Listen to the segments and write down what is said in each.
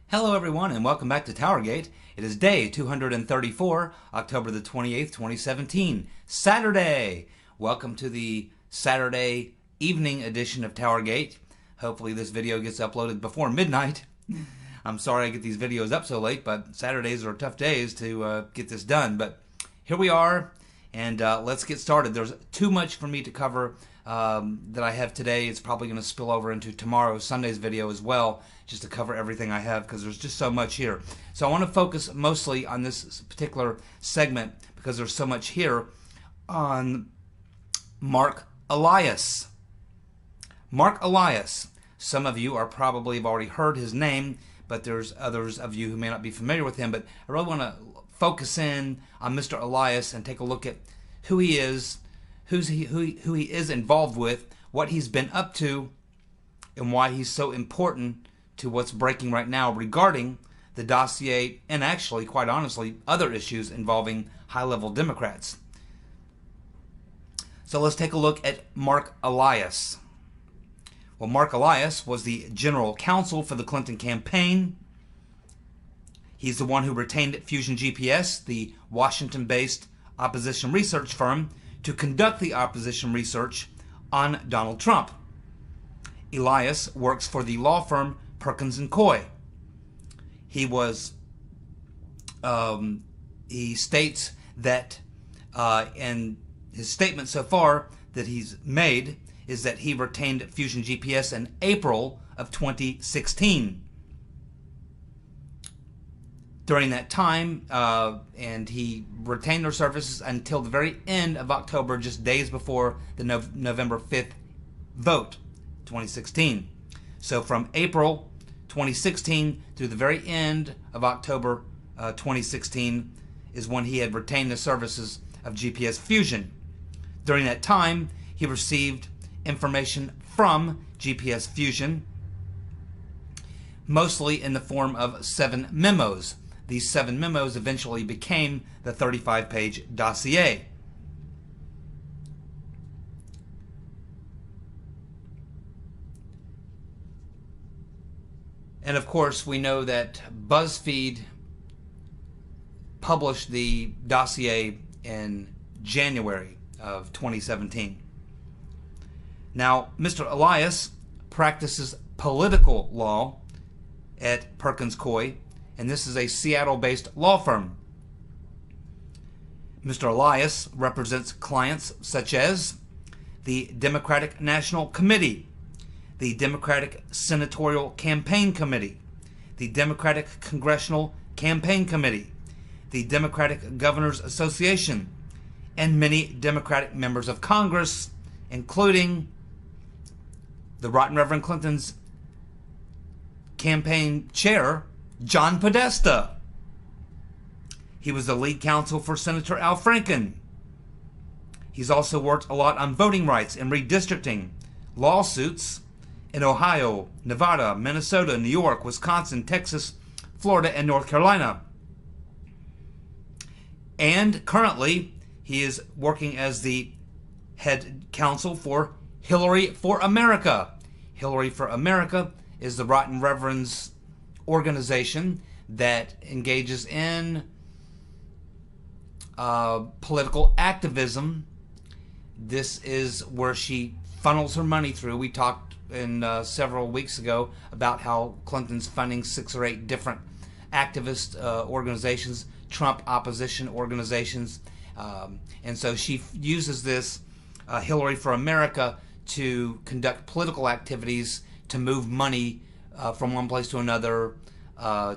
Hello everyone and welcome back to TowerGate. It is day 234, October the 28th, 2017, Saturday. Welcome to the Saturday evening edition of TowerGate. Hopefully this video gets uploaded before midnight. I'm sorry I get these videos up so late, but Saturdays are tough days to get this done. But here we are, and let's get started. There's too much for me to cover that I have today. It's probably going to spill over into tomorrow, Sunday's video as well, just to cover everything I have because there's just so much here. So I want to focus mostly on this particular segment because there's so much here on Marc Elias. Marc Elias. Some of you are probably have already heard his name, but there's others of you who may not be familiar with him. But I really want to focus in on Mr. Elias and take a look at who he is, who he is involved with, what he's been up to, and why he's so important to what's breaking right now regarding the dossier and actually, quite honestly, other issues involving high-level Democrats. So let's take a look at Marc Elias. Well, Marc Elias was the general counsel for the Clinton campaign. He's the one who retained Fusion GPS, the Washington-based opposition research firm, to conduct the opposition research on Donald Trump. Elias works for the law firm Perkins & Coie. He states that in his statement so far that he's made is that he retained Fusion GPS in April of 2016. During that time, and he retained their services until the very end of October, just days before the November 5th vote, 2016. So from April 2016 through the very end of October 2016 is when he had retained the services of GPS Fusion. During that time, he received information from GPS Fusion, mostly in the form of 7 memos. These 7 memos eventually became the 35-page dossier. And of course, we know that BuzzFeed published the dossier in January of 2017. Now, Mr. Elias practices political law at Perkins Coie, and this is a Seattle-based law firm. Mr. Elias represents clients such as the Democratic National Committee, the Democratic Senatorial Campaign Committee, the Democratic Congressional Campaign Committee, the Democratic Governors Association, and many Democratic members of Congress, including the Rotten Reverend Clinton's campaign chair, John Podesta. He was the lead counsel for Senator Al Franken. He's also worked a lot on voting rights and redistricting lawsuits in Ohio, Nevada, Minnesota, New York, Wisconsin, Texas, Florida, and North Carolina. And currently, he is working as the head counsel for Hillary for America. Hillary for America is the Rotten Reverend's organization that engages in political activism. This is where she funnels her money through. We talked in several weeks ago about how Clinton's funding 6 or 8 different activist organizations, Trump opposition organizations, and so she uses this Hillary for America to conduct political activities, to move money from one place to another,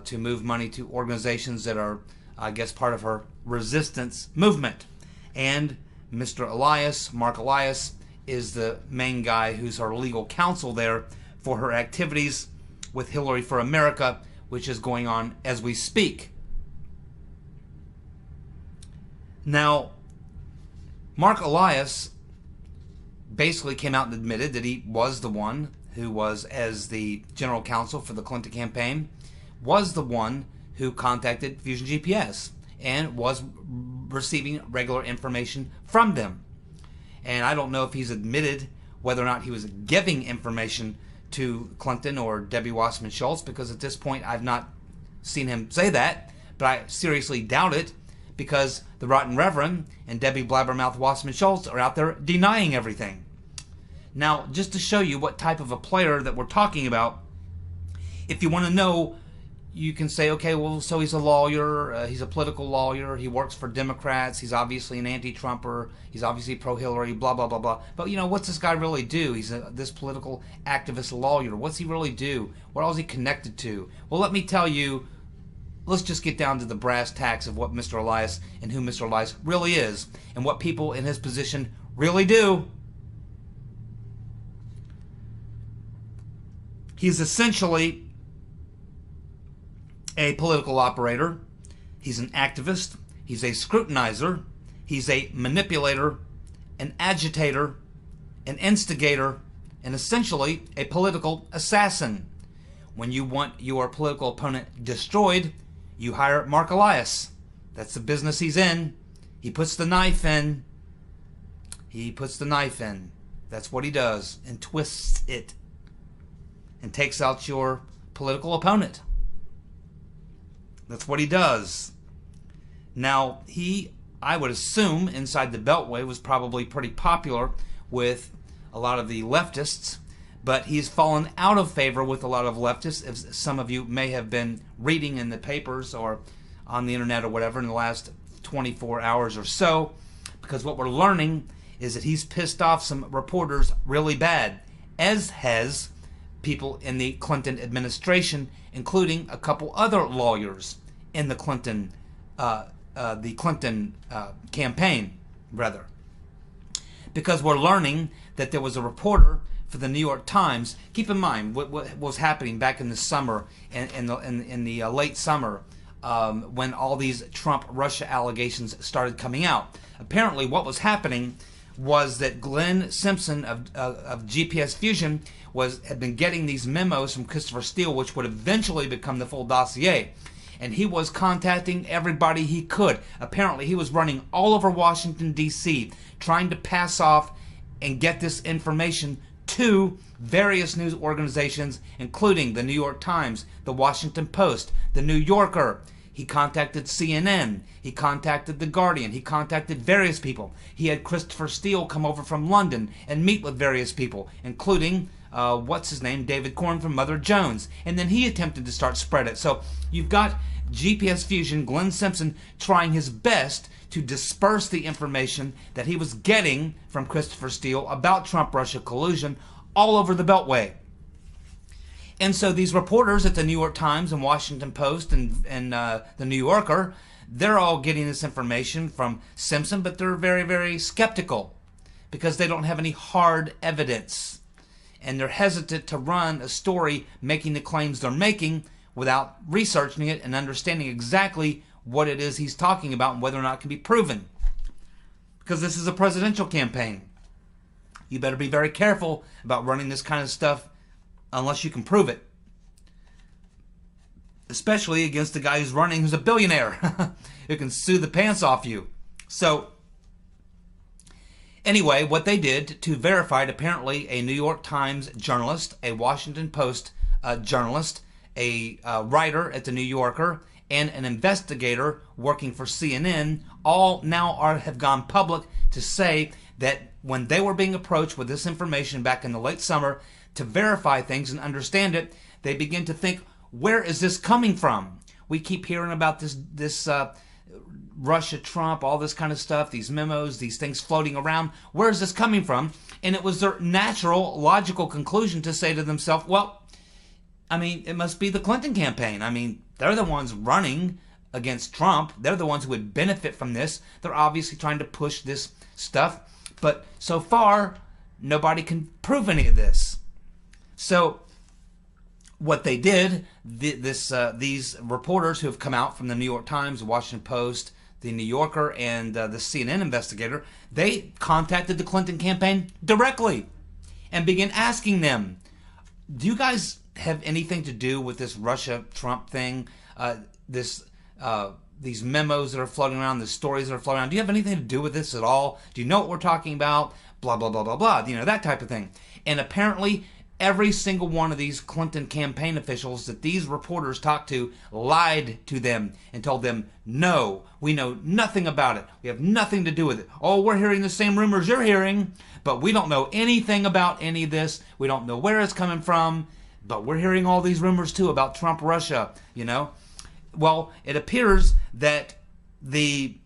to move money to organizations that are, I guess, part of her resistance movement. And Mr. Elias, Marc Elias, is the main guy who's her legal counsel there for her activities with Hillary for America, which is going on as we speak. Now, Marc Elias basically came out and admitted that he was the one who was, as the general counsel for the Clinton campaign, was the one who contacted Fusion GPS and was receiving regular information from them. And I don't know if he's admitted whether or not he was giving information to Clinton or Debbie Wasserman-Schultz, because at this point I've not seen him say that, but I seriously doubt it, because the Rotten Reverend and Debbie Blabbermouth Wasserman-Schultz are out there denying everything. Now, just to show you what type of a player that we're talking about, if you want to know, you can say, okay, well, so he's a lawyer, he's a political lawyer, he works for Democrats, he's obviously an anti-Trumper, he's obviously pro-Hillary, blah, blah, blah, blah. But, what's this guy really do? He's this political activist lawyer. What's he really do? What else is he connected to? Well, let me tell you, let's just get down to the brass tacks of what Mr. Elias and who Mr. Elias really is, and what people in his position really do. He's essentially a political operator. He's an activist. He's a scrutinizer. He's a manipulator, an agitator, an instigator, and essentially a political assassin. When you want your political opponent destroyed, you hire Marc Elias. That's the business he's in. He puts the knife in. He puts the knife in. That's what he does, and twists it and takes out your political opponent. That's what he does. Now, I would assume, inside the Beltway was probably pretty popular with a lot of the leftists, but he's fallen out of favor with a lot of leftists, as some of you may have been reading in the papers or on the internet or whatever in the last 24 hours or so, because what we're learning is that he's pissed off some reporters really bad, as has people in the Clinton administration, including a couple other lawyers in the Clinton campaign, rather. Because we're learning that there was a reporter for the New York Times. Keep in mind what was happening back in the summer, in the late summer, when all these Trump-Russia allegations started coming out. Apparently, what was happening was that Glenn Simpson of GPS Fusion had been getting these memos from Christopher Steele, which would eventually become the full dossier. And he was contacting everybody he could. Apparently, he was running all over Washington, D.C., trying to pass off and get this information to various news organizations, including the New York Times, the Washington Post, the New Yorker. He contacted CNN. He contacted The Guardian. He contacted various people. He had Christopher Steele come over from London and meet with various people, including, David Corn from Mother Jones. And then he attempted to start spread it. So you've got GPS Fusion, Glenn Simpson, trying his best to disperse the information that he was getting from Christopher Steele about Trump-Russia collusion all over the Beltway. And so these reporters at the New York Times and Washington Post and the New Yorker, they're all getting this information from Simpson, but they're very, very skeptical because they don't have any hard evidence. And they're hesitant to run a story making the claims they're making without researching it and understanding exactly what it is he's talking about and whether or not it can be proven. Because this is a presidential campaign. You better be very careful about running this kind of stuff unless you can prove it. Especially against the guy who's running, who's a billionaire, who can sue the pants off you. So, anyway, what they did to verify it, apparently a New York Times journalist, a Washington Post journalist, a writer at the New Yorker, and an investigator working for CNN, all now have gone public to say that when they were being approached with this information back in the late summer to verify things and understand it, they begin to think, where is this coming from? We keep hearing about this Russia, Trump, all this kind of stuff, these memos, these things floating around. Where is this coming from? And it was their natural, logical conclusion to say to themselves, well, I mean, it must be the Clinton campaign. I mean, they're the ones running against Trump. They're the ones who would benefit from this. They're obviously trying to push this stuff. But so far, nobody can prove any of this. So what they did, these reporters who have come out from the New York Times, the Washington Post, the New Yorker, and the CNN investigator, they contacted the Clinton campaign directly and began asking them, do you guys have anything to do with this Russia-Trump thing, these memos that are floating around, the stories that are floating around? Do you have anything to do with this at all? Do you know what we're talking about? Blah, blah, blah, blah, blah. You know, that type of thing. And apparently, Every single one of these Clinton campaign officials that these reporters talked to lied to them and told them, no, we know nothing about it. We have nothing to do with it. Oh, we're hearing the same rumors you're hearing, but we don't know anything about any of this. We don't know where it's coming from, but we're hearing all these rumors too about Trump, Russia, you know. Well, it appears that the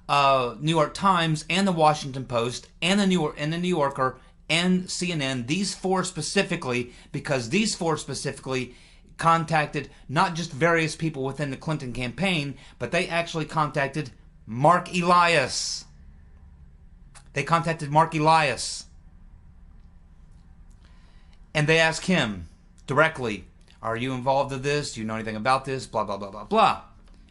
New York Times and the Washington Post and the New Yorker and CNN, these four specifically, because these four specifically contacted not just various people within the Clinton campaign, but they actually contacted Marc Elias. They contacted Marc Elias. And they asked him directly, are you involved in this? Do you know anything about this? Blah, blah, blah, blah, blah.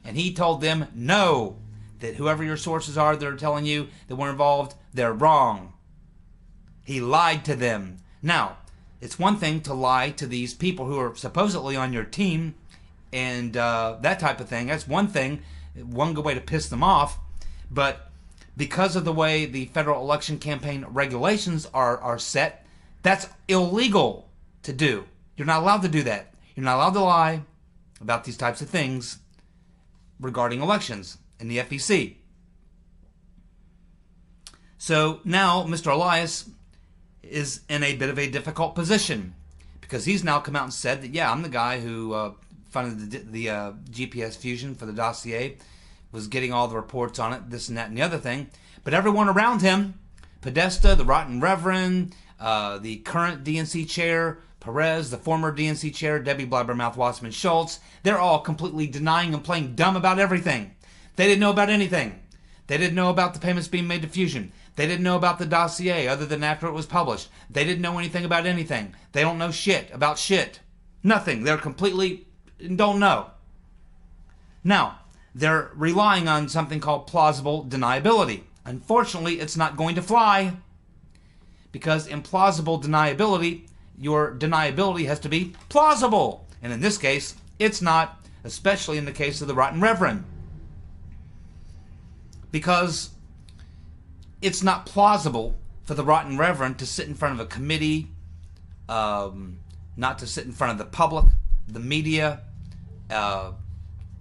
And he told them, no, that whoever your sources are that are telling you that we're involved, they're wrong. He lied to them. Now, it's one thing to lie to these people who are supposedly on your team and that type of thing. That's one thing, one good way to piss them off. But because of the way the federal election campaign regulations are set, that's illegal to do. You're not allowed to do that. You're not allowed to lie about these types of things regarding elections in the FEC. So now Mr. Elias is in a bit of a difficult position because he's now come out and said that, yeah, I'm the guy who funded the GPS fusion for the Dossier, was getting all the reports on it, this and that and the other thing. But everyone around him, Podesta, the Rotten Reverend, the current DNC chair, Perez, the former DNC chair, Debbie Blabbermouth Wasserman-Schultz, they're all completely denying and playing dumb about everything. They didn't know about anything. They didn't know about the payments being made to Fusion. They didn't know about the Dossier other than after it was published. They didn't know anything about anything. They don't know shit about shit. Nothing. They're completely don't know. Now, they're relying on something called plausible deniability. Unfortunately, it's not going to fly because in plausible deniability, your deniability has to be plausible. And in this case, it's not, especially in the case of the Rotten Reverend. Because it's not plausible for the Rotten Reverend to sit in front of a committee, not to sit in front of the public, the media, an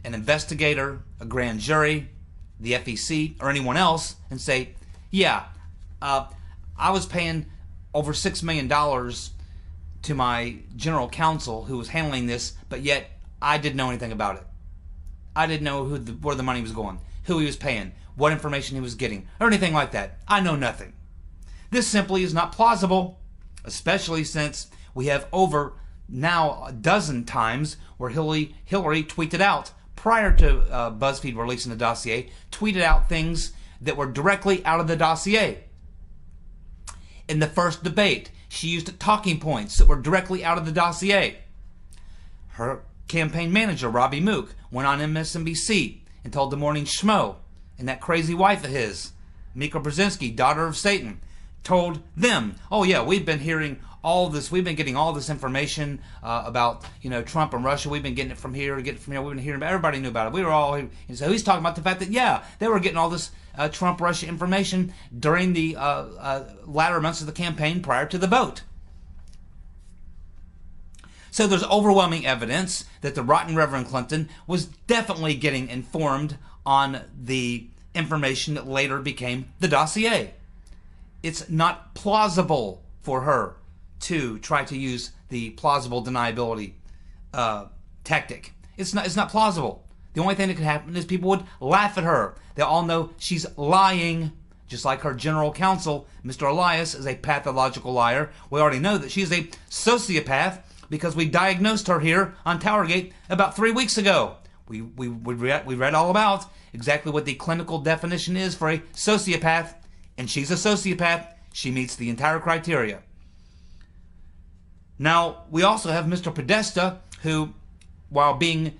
investigator, a grand jury, the FEC, or anyone else, and say, yeah, I was paying over $6 million to my general counsel who was handling this, but yet I didn't know anything about it. I didn't know where the money was going, who he was paying, what information he was getting, or anything like that. I know nothing. This simply is not plausible, especially since we have over now a dozen times where Hillary tweeted out, prior to BuzzFeed releasing the Dossier, tweeted out things that were directly out of the Dossier. In the first debate, she used talking points that were directly out of the Dossier. Her campaign manager, Robbie Mook, went on MSNBC and told the Morning Schmo, and that crazy wife of his, Mika Brzezinski, daughter of Satan, told them, oh yeah, we've been hearing all this, we've been getting all this information about, Trump and Russia, we've been getting it from here, we've been hearing about, everybody knew about it, we were all, and so he's talking about the fact that, yeah, they were getting all this Trump-Russia information during the latter months of the campaign prior to the vote. So there's overwhelming evidence that the Rotten Reverend Clinton was definitely getting informed on the information that later became the Dossier. It's not plausible for her to try to use the plausible deniability tactic. It's not plausible. The only thing that could happen is people would laugh at her. They all know she's lying, just like her general counsel, Mr. Elias, is a pathological liar. We already know that she's a sociopath because we diagnosed her here on TowerGate about 3 weeks ago. We read all about exactly what the clinical definition is for a sociopath, and she's a sociopath. She meets the entire criteria. Now, we also have Mr. Podesta, who, while being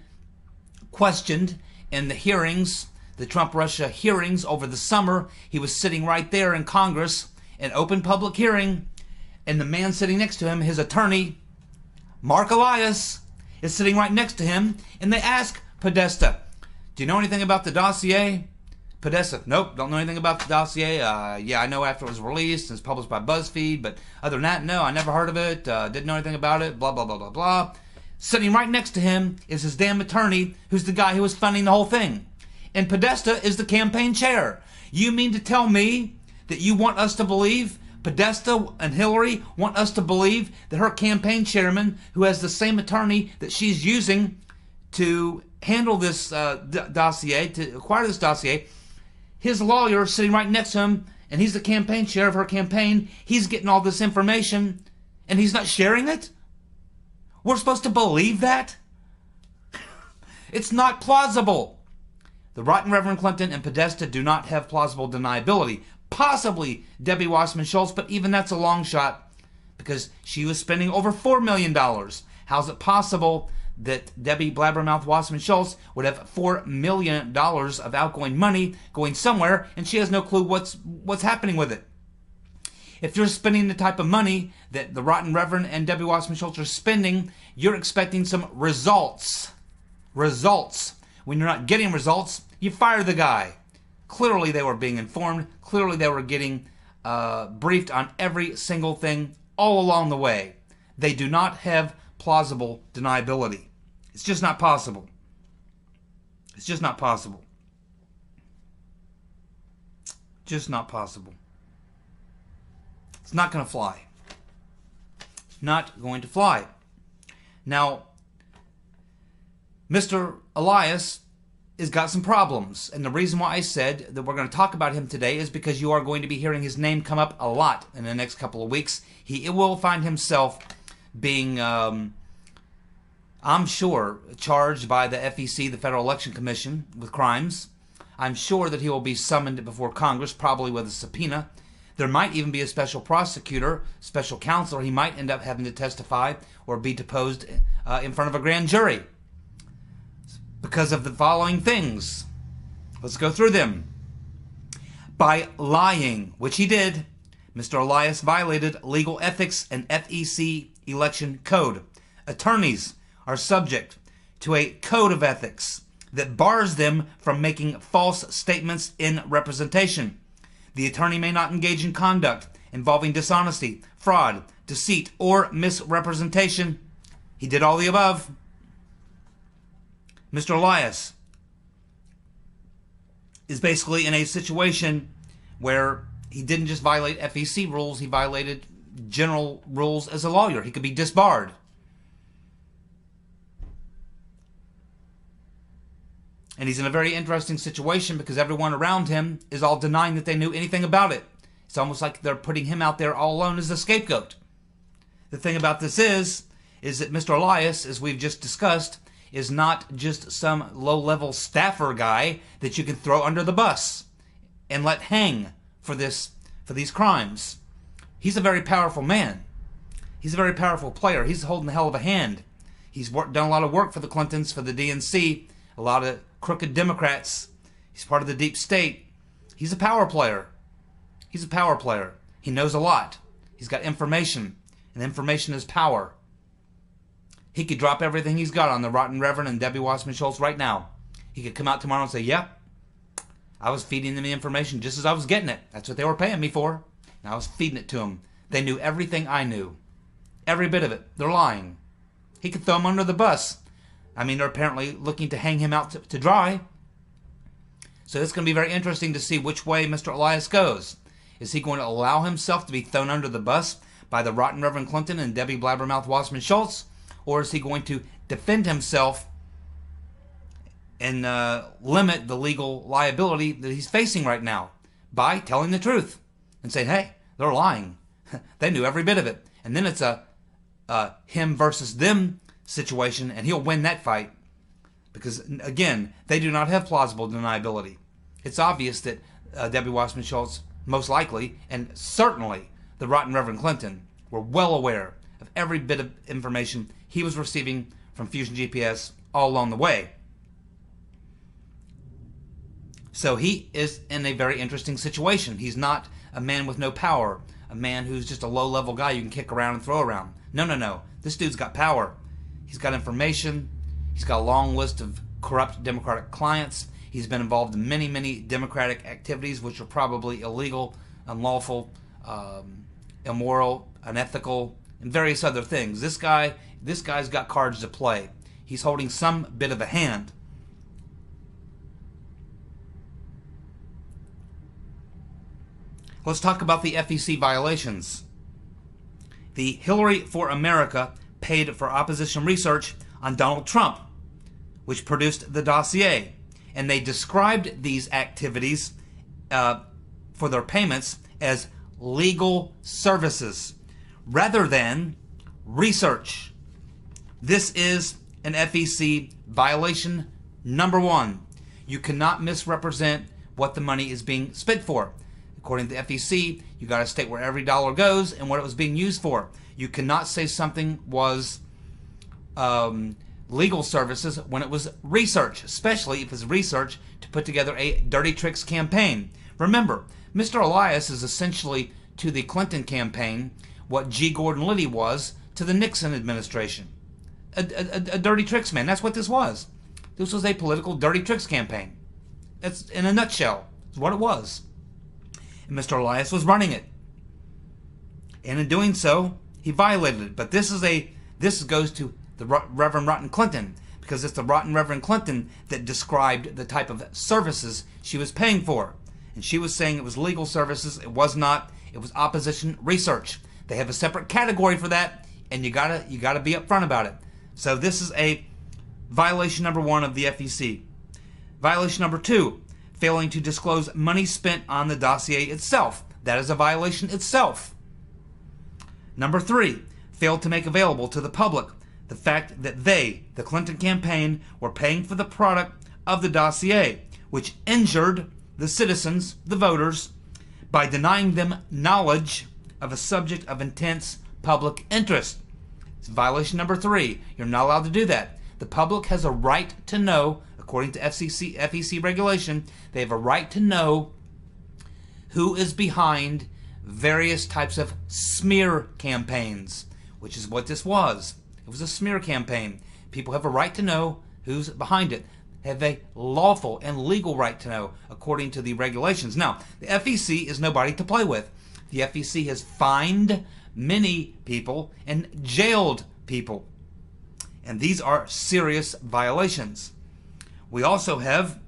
questioned in the hearings, the Trump-Russia hearings over the summer, he was sitting right there in Congress, an open public hearing, and the man sitting next to him, his attorney, Marc Elias, is sitting right next to him, and they ask Podesta, do you know anything about the Dossier? Podesta, nope, don't know anything about the dossier. Yeah, I know after it was released, it's published by BuzzFeed, but other than that, no, I never heard of it, didn't know anything about it, blah, blah, blah, blah, blah. Sitting right next to him is his damn attorney, who's the guy who was funding the whole thing. And Podesta is the campaign chair. You mean to tell me that you want us to believe, Podesta and Hillary want us to believe that her campaign chairman, who has the same attorney that she's using to handle this dossier, to acquire this dossier, his lawyer sitting right next to him, and he's the campaign chair of her campaign, he's getting all this information, and he's not sharing it? We're supposed to believe that? It's not plausible. The rotten Reverend Clinton and Podesta do not have plausible deniability. Possibly Debbie Wasserman-Schultz, but even that's a long shot because she was spending over $4 million. How's it possible that Debbie Blabbermouth Wasserman-Schultz would have $4 million of outgoing money going somewhere and she has no clue what's happening with it? If you're spending the type of money that the rotten Reverend and Debbie Wasserman-Schultz are spending, you're expecting some results. Results. When you're not getting results, you fire the guy. Clearly they were being informed. Clearly they were getting briefed on every single thing all along the way. They do not have plausible deniability. It's just not possible. It's just not possible. Just not possible. It's not going to fly. Not going to fly. Now, Mr. Elias has got some problems. And the reason why I said that we're going to talk about him today is because you are going to be hearing his name come up a lot in the next couple of weeks. He will find himself being, I'm sure, charged by the FEC, the Federal Election Commission, with crimes. I'm sure that he will be summoned before Congress, probably with a subpoena. There might even be a special prosecutor, special counsel. He might end up having to testify or be deposed in front of a grand jury because of the following things. Let's go through them. By lying, which he did, Mr. Elias violated legal ethics and FEC election code. Attorneys are subject to a code of ethics that bars them from making false statements in representation. The attorney may not engage in conduct involving dishonesty, fraud, deceit, or misrepresentation. He did all the above. Mr. Elias is basically in a situation where he didn't just violate FEC rules, he violated general rules as a lawyer. He could be disbarred. And he's in a very interesting situation because everyone around him is all denying that they knew anything about it. It's almost like they're putting him out there all alone as the scapegoat. The thing about this is that Mr. Elias, as we've just discussed, is not just some low-level staffer guy that you can throw under the bus and let hang for these crimes. He's a very powerful man. He's a very powerful player. He's holding a hell of a hand. He's done a lot of work for the Clintons, for the DNC, a lot of crooked Democrats. He's part of the deep state. He's a power player. He's a power player. He knows a lot. He's got information, and information is power. He could drop everything he's got on the rotten Reverend and Debbie Wasserman-Schultz right now. He could come out tomorrow and say, yep, I was feeding them the information just as I was getting it. That's what they were paying me for. And I was feeding it to them. They knew everything I knew. Every bit of it. They're lying. He could throw them under the bus. I mean, they're apparently looking to hang him out to dry. So it's going to be very interesting to see which way Mr. Elias goes. Is he going to allow himself to be thrown under the bus by the rotten Reverend Clinton and Debbie Blabbermouth Wasserman-Schultz? Or is he going to defend himself and limit the legal liability that he's facing right now by telling the truth and saying, hey, they're lying. They knew every bit of it. And then it's a him versus them situation, and he'll win that fight because, again, they do not have plausible deniability. It's obvious that Debbie Wasserman-Schultz, most likely, and certainly the rotten Reverend Clinton, were well aware of every bit of information he was receiving from Fusion GPS all along the way. So he is in a very interesting situation. He's not a man with no power, a man who's just a low-level guy you can kick around and throw around. No, no, no. This dude's got power. He's got information. He's got a long list of corrupt Democratic clients. He's been involved in many, many Democratic activities, which are probably illegal, unlawful, immoral, unethical, and various other things. This guy's got cards to play. He's holding some bit of a hand. Let's talk about the FEC violations. The Hillary for America paid for opposition research on Donald Trump, which produced the Dossier. And they described these activities for their payments as legal services rather than research. This is an FEC violation number 1. You cannot misrepresent what the money is being spent for. According to the FEC, you got to state where every dollar goes and what it was being used for. You cannot say something was legal services when it was research, especially if it's research to put together a dirty tricks campaign. Remember, Mr. Elias is essentially to the Clinton campaign what G. Gordon Liddy was to the Nixon administration. A dirty tricks man. That's what this was. This was a political dirty tricks campaign. That's, in a nutshell, is what it was. And Mr. Elias was running it. And in doing so, he violated it. But this goes to the Reverend Rotten Clinton, because it's the Rotten Reverend Clinton that described the type of services she was paying for. And she was saying it was legal services. It was not. It was opposition research. They have a separate category for that, and you gotta be upfront about it. So this is a violation number 1 of the FEC. Violation number 2, failing to disclose money spent on the dossier itself. That is a violation itself. Number 3, failed to make available to the public the fact that they, the Clinton campaign, were paying for the product of the dossier, which injured the citizens, the voters, by denying them knowledge of a subject of intense public interest. It's violation number 3. You're not allowed to do that. The public has a right to know, according to FEC regulation, they have a right to know who is behind various types of smear campaigns, which is what this was. It was a smear campaign. People have a right to know who's behind it. Have a lawful and legal right to know, according to the regulations. Now, the FEC is nobody to play with. The FEC has fined many people and jailed people. And these are serious violations. We also have,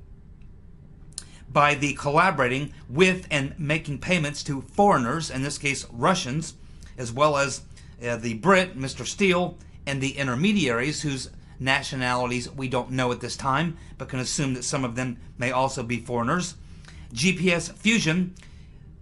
by the collaborating with and making payments to foreigners, in this case Russians, as well as the Brit, Mr. Steele, and the intermediaries whose nationalities we don't know at this time, but can assume that some of them may also be foreigners. GPS Fusion,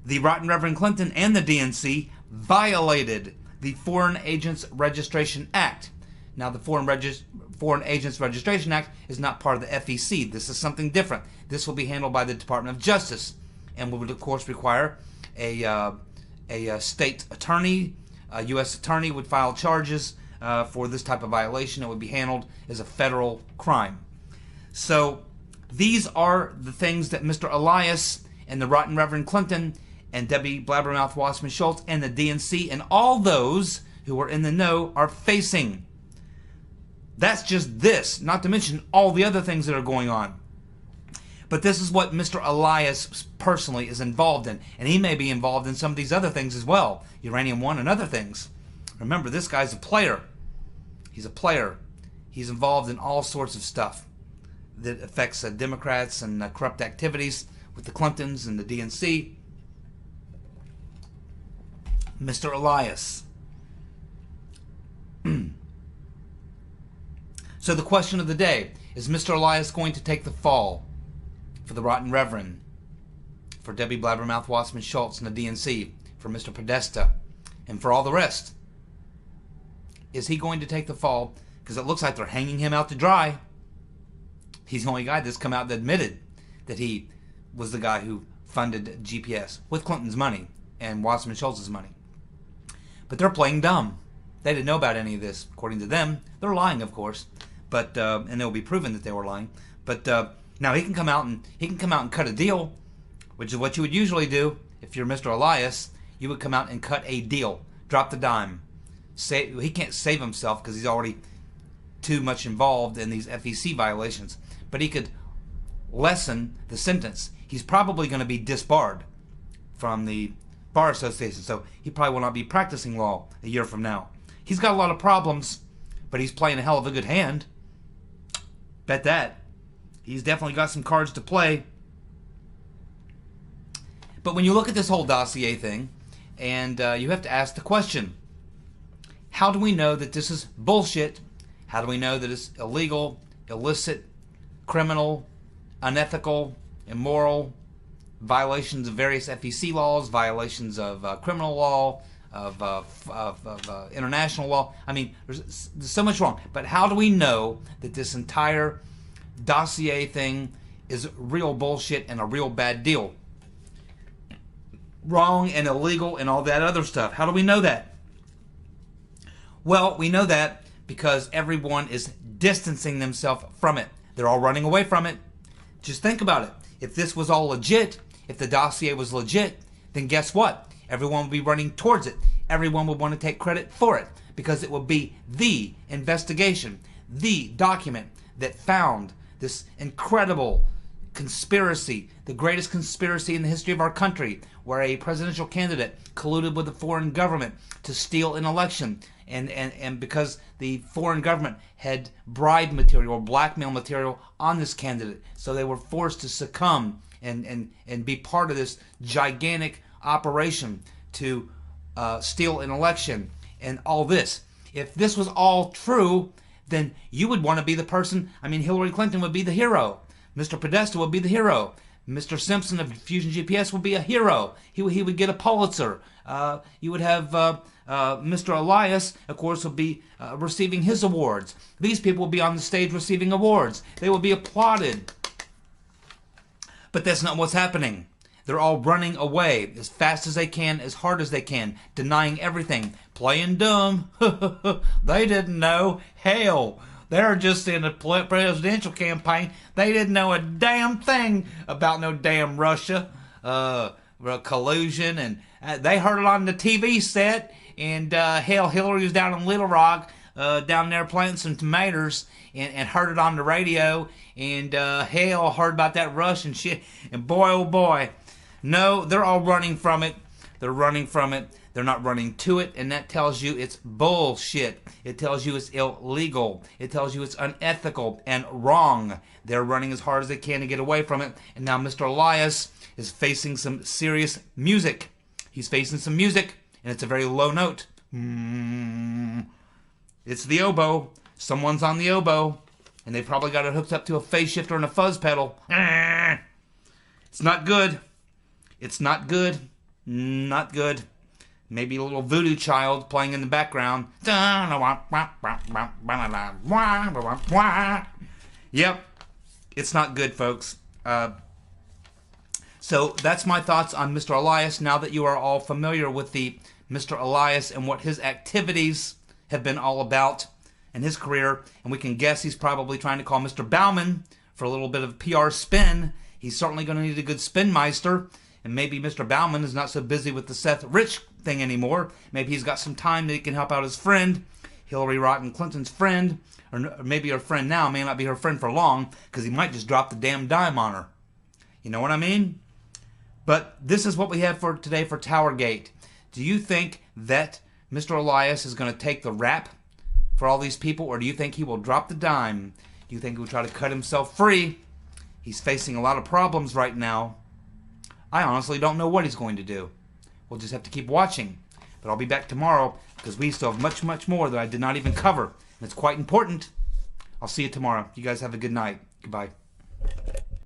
the Rotten Reverend Clinton, and the DNC violated the Foreign Agents Registration Act. Now, the Foreign Agents Registration Act is not part of the FEC. This is something different. This will be handled by the Department of Justice, and would, of course, require a state attorney. A U.S. attorney would file charges for this type of violation. It would be handled as a federal crime. So these are the things that Mr. Elias and the Rotten Reverend Clinton and Debbie Blabbermouth Wasserman-Schultz and the DNC and all those who are in the know are facing. That's just this, not to mention all the other things that are going on. But this is what Mr. Elias personally is involved in. And he may be involved in some of these other things as well. Uranium One and other things. Remember, this guy's a player. He's a player. He's involved in all sorts of stuff that affects Democrats and corrupt activities with the Clintons and the DNC. Mr. Elias. So the question of the day, is Mr. Elias going to take the fall for the Rotten Reverend, for Debbie Blabbermouth Wasserman-Schultz and the DNC, for Mr. Podesta, and for all the rest? Is he going to take the fall? Because it looks like they're hanging him out to dry. He's the only guy that's come out and admitted that he was the guy who funded GPS with Clinton's money and Wasserman-Schultz's money. But they're playing dumb. They didn't know about any of this. According to them, they're lying, of course. But and it will be proven that they were lying. But now he can come out and cut a deal, which is what you would usually do if you're Mr. Elias. You would come out and cut a deal, drop the dime. He can't save himself because he's already too much involved in these FEC violations. But he could lessen the sentence. He's probably going to be disbarred from the Bar Association, so he probably will not be practicing law a year from now. He's got a lot of problems, but he's playing a hell of a good hand. Bet that. He's definitely got some cards to play. But when you look at this whole dossier thing, and you have to ask the question, how do we know that this is bullshit? How do we know that it's illegal, illicit, criminal, unethical, immoral, violations of various FEC laws, violations of criminal law, of international law? I mean, there's so much wrong. But how do we know that this entire dossier thing is real bullshit and a real bad deal? Wrong and illegal and all that other stuff. How do we know that? Well, we know that because everyone is distancing themselves from it. They're all running away from it. Just think about it. If this was all legit, if the dossier was legit, then guess what? Everyone would be running towards it. Everyone would want to take credit for it because it would be the investigation, the document that found this incredible conspiracy, the greatest conspiracy in the history of our country, where a presidential candidate colluded with a foreign government to steal an election, and because the foreign government had bribe material or blackmail material on this candidate, so they were forced to succumb and be part of this gigantic operation to steal an election and all this. If this was all true, then you would want to be the person. I mean, Hillary Clinton would be the hero. Mr. Podesta would be the hero. Mr. Simpson of Fusion GPS would be a hero. He would get a Pulitzer. You would have Mr. Elias, of course, would be receiving his awards. These people will be on the stage receiving awards. They will be applauded. But that's not what's happening. They're all running away as fast as they can, as hard as they can, denying everything, playing dumb. They didn't know. Hell, they're just in a presidential campaign. They didn't know a damn thing about no damn Russia collusion, and they heard it on the TV set. And hell, Hillary was down in Little Rock, down there planting some tomatoes, and heard it on the radio. And hell, heard about that Russian shit. And boy, oh boy, no, they're all running from it. They're running from it. They're not running to it, and that tells you it's bullshit. It tells you it's illegal. It tells you it's unethical and wrong. They're running as hard as they can to get away from it. And now Mr. Elias is facing some serious music. He's facing some music, and it's a very low note. It's the oboe. Someone's on the oboe, and they probably got it hooked up to a phase shifter and a fuzz pedal. It's not good. It's not good. Not good. Maybe a little voodoo child playing in the background. Yep. It's not good, folks. So that's my thoughts on Mr. Elias. Now that you are all familiar with the Mr. Elias and what his activities have been all about and his career, and we can guess he's probably trying to call Mr. Bauman for a little bit of PR spin. He's certainly going to need a good spin meister. And maybe Mr. Bauman is not so busy with the Seth Rich thing anymore. Maybe he's got some time that he can help out his friend, Hillary Rodham Clinton's friend, or maybe her friend now may not be her friend for long, because he might just drop the damn dime on her. You know what I mean? But this is what we have for today for TowerGate. Do you think that Mr. Elias is going to take the rap for all these people, or do you think he will drop the dime? Do you think he will try to cut himself free? He's facing a lot of problems right now. I honestly don't know what he's going to do. We'll just have to keep watching. But I'll be back tomorrow because we still have much, much more that I did not even cover. And it's quite important. I'll see you tomorrow. You guys have a good night. Goodbye.